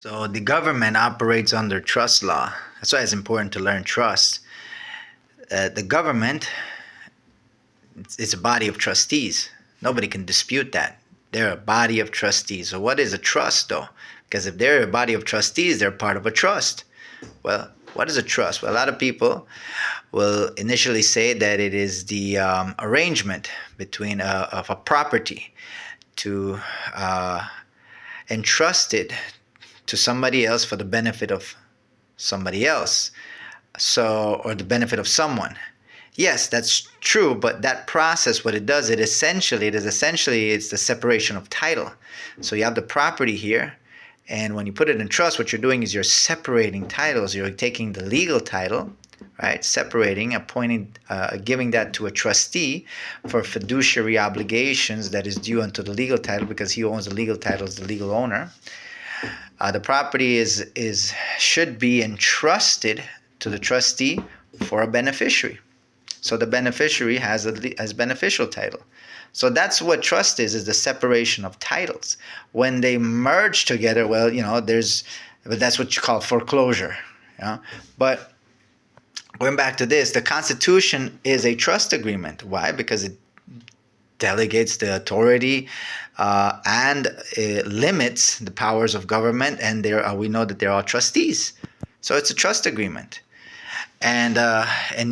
So the government operates under trust law. That's why it's important to learn trust. The government is a body of trustees. Nobody can dispute that. They're a body of trustees. So what is a trust, though? Because if they're a body of trustees, they're part of a trust. Well, what is a trust? Well, a lot of people will initially say that it is the arrangement between of a property to entrust it to somebody else for the benefit of somebody else, so, or the benefit of someone. Yes, that's true, but that process, what it does, it's the separation of title. So you have the property here, and when you put it in trust, what you're doing is you're separating titles. You're taking the legal title, right, separating, appointing, giving that to a trustee for fiduciary obligations that is due unto the legal title, because he owns the legal title as the legal owner. The property should be entrusted to the trustee for a beneficiary. So the beneficiary has beneficial title. So that's what trust is the separation of titles. When they merge together, well, but that's what you call foreclosure. But going back to this, the Constitution is a trust agreement. Why? Because it delegates the authority and limits the powers of government, and we know that there are trustees. So it's a trust agreement. And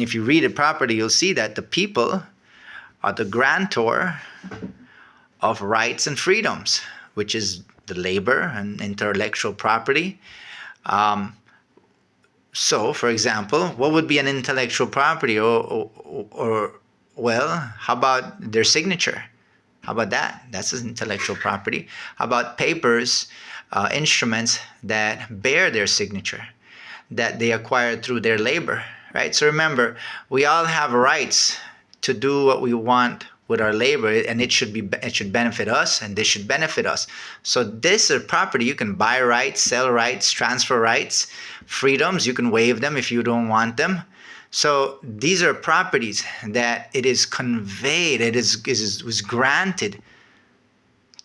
if you read it properly, you'll see that the people are the grantor of rights and freedoms, which is the labor and intellectual property. So, for example, what would be an intellectual property? Or well, how about their signature? How about that? That's an intellectual property. How about papers, instruments that bear their signature, that they acquired through their labor, right? So remember, we all have rights to do what we want with our labor, and it should benefit us, and this should benefit us. So this is property. You can buy rights, sell rights, transfer rights, freedoms. You can waive them if you don't want them. So these are properties that it is conveyed, was granted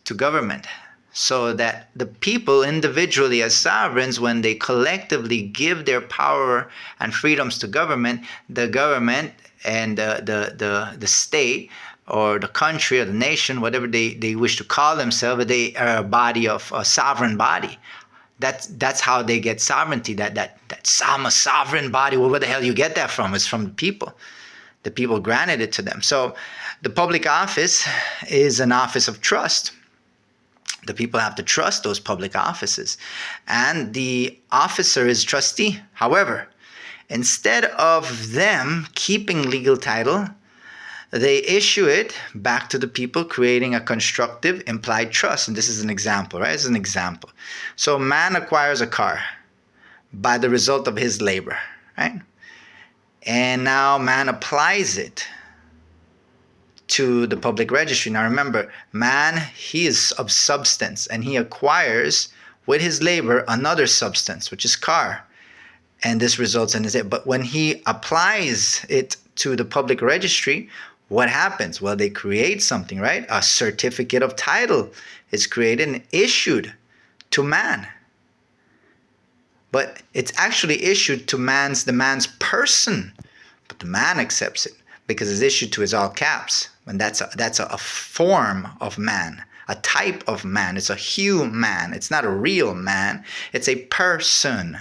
to government, so that the people individually as sovereigns, when they collectively give their power and freedoms to government, the government and the state or the country or the nation, whatever they wish to call themselves, they are a body of a sovereign body. That's how they get sovereignty. That I'm a sovereign body. Well, where the hell you get that from? It's from the people. The people granted it to them. So the public office is an office of trust. The people have to trust those public offices, and the officer is trustee. However, instead of them keeping legal title, they issue it back to the people, creating a constructive implied trust. And this is an example, right? This is an example. So man acquires a car by the result of his labor, right? And now man applies it to the public registry. Now remember, man, he is of substance, and he acquires with his labor another substance, which is car. And this results in his. But when he applies it to the public registry, what happens? Well, they create something, right? A certificate of title is created and issued to man. But it's actually issued to the man's person. But the man accepts it because it's issued to his all caps. And that's a form of man, a type of man. It's a human. It's not a real man. It's a person,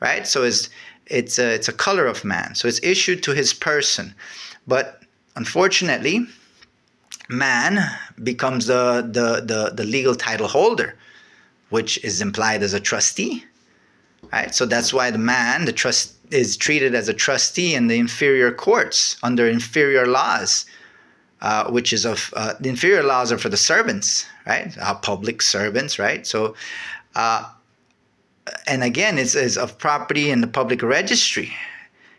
right? So it's a color of man. So it's issued to his person. But unfortunately, man becomes the legal title holder, which is implied as a trustee, right? So that's why the trust is treated as a trustee in the inferior courts under inferior laws, which is the inferior laws are for the servants, right? Public servants, right? So, and again, it's of property in the public registry.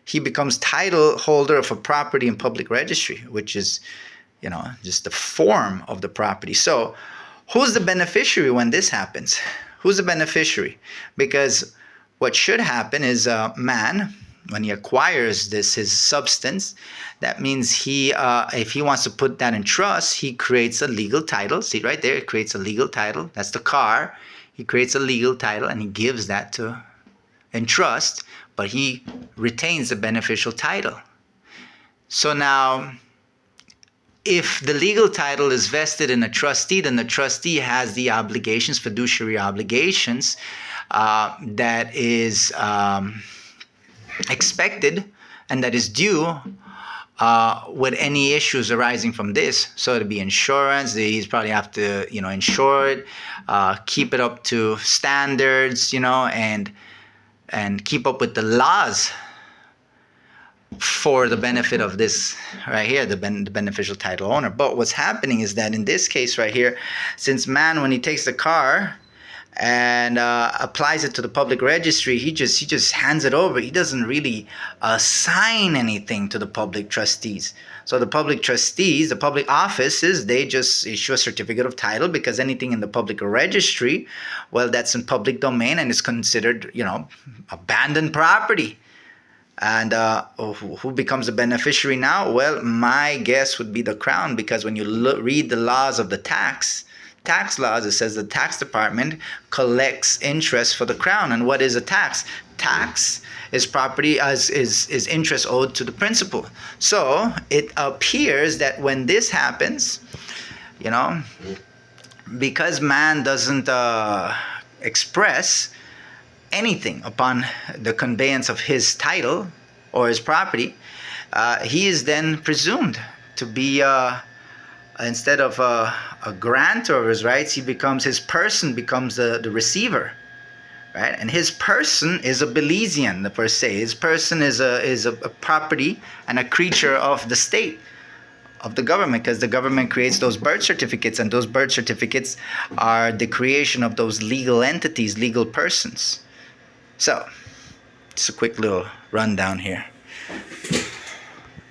He becomes title holder of a property in public registry, which is, just the form of the property. So who's the beneficiary when this happens? Who's the beneficiary? Because what should happen is man, when he acquires his substance, that means if he wants to put that in trust, he creates a legal title. See right there, it creates a legal title. That's the car. He creates a legal title and he gives that to in trust, but he retains the beneficial title. So now, if the legal title is vested in a trustee, then the trustee has the obligations, fiduciary obligations, that is expected and that is due with any issues arising from this. So it'd be insurance. He's probably have to, insure it, keep it up to standards, and keep up with the laws for the benefit of this right here, the beneficial title owner. But what's happening is that in this case right here, since man, when he takes the car and applies it to the public registry, he just hands it over. He doesn't really assign anything to the public trustees. So the public trustees, the public offices, they just issue a certificate of title, because anything in the public registry, well, that's in public domain and is considered, abandoned property. And who becomes a beneficiary now? Well, my guess would be the crown, because when you read the laws of the tax laws, it says the tax department collects interest for the crown. And what is a tax? Tax is property, is interest owed to the principal. So it appears that when this happens, because man doesn't express anything upon the conveyance of his title or his property, he is then presumed to be, instead of a grantor of his rights, his person becomes the receiver, right? And his person is a Belizean, per se. His person is a property and a creature of the state, of the government, because the government creates those birth certificates, and those birth certificates are the creation of those legal entities, legal persons. So, just a quick little rundown here.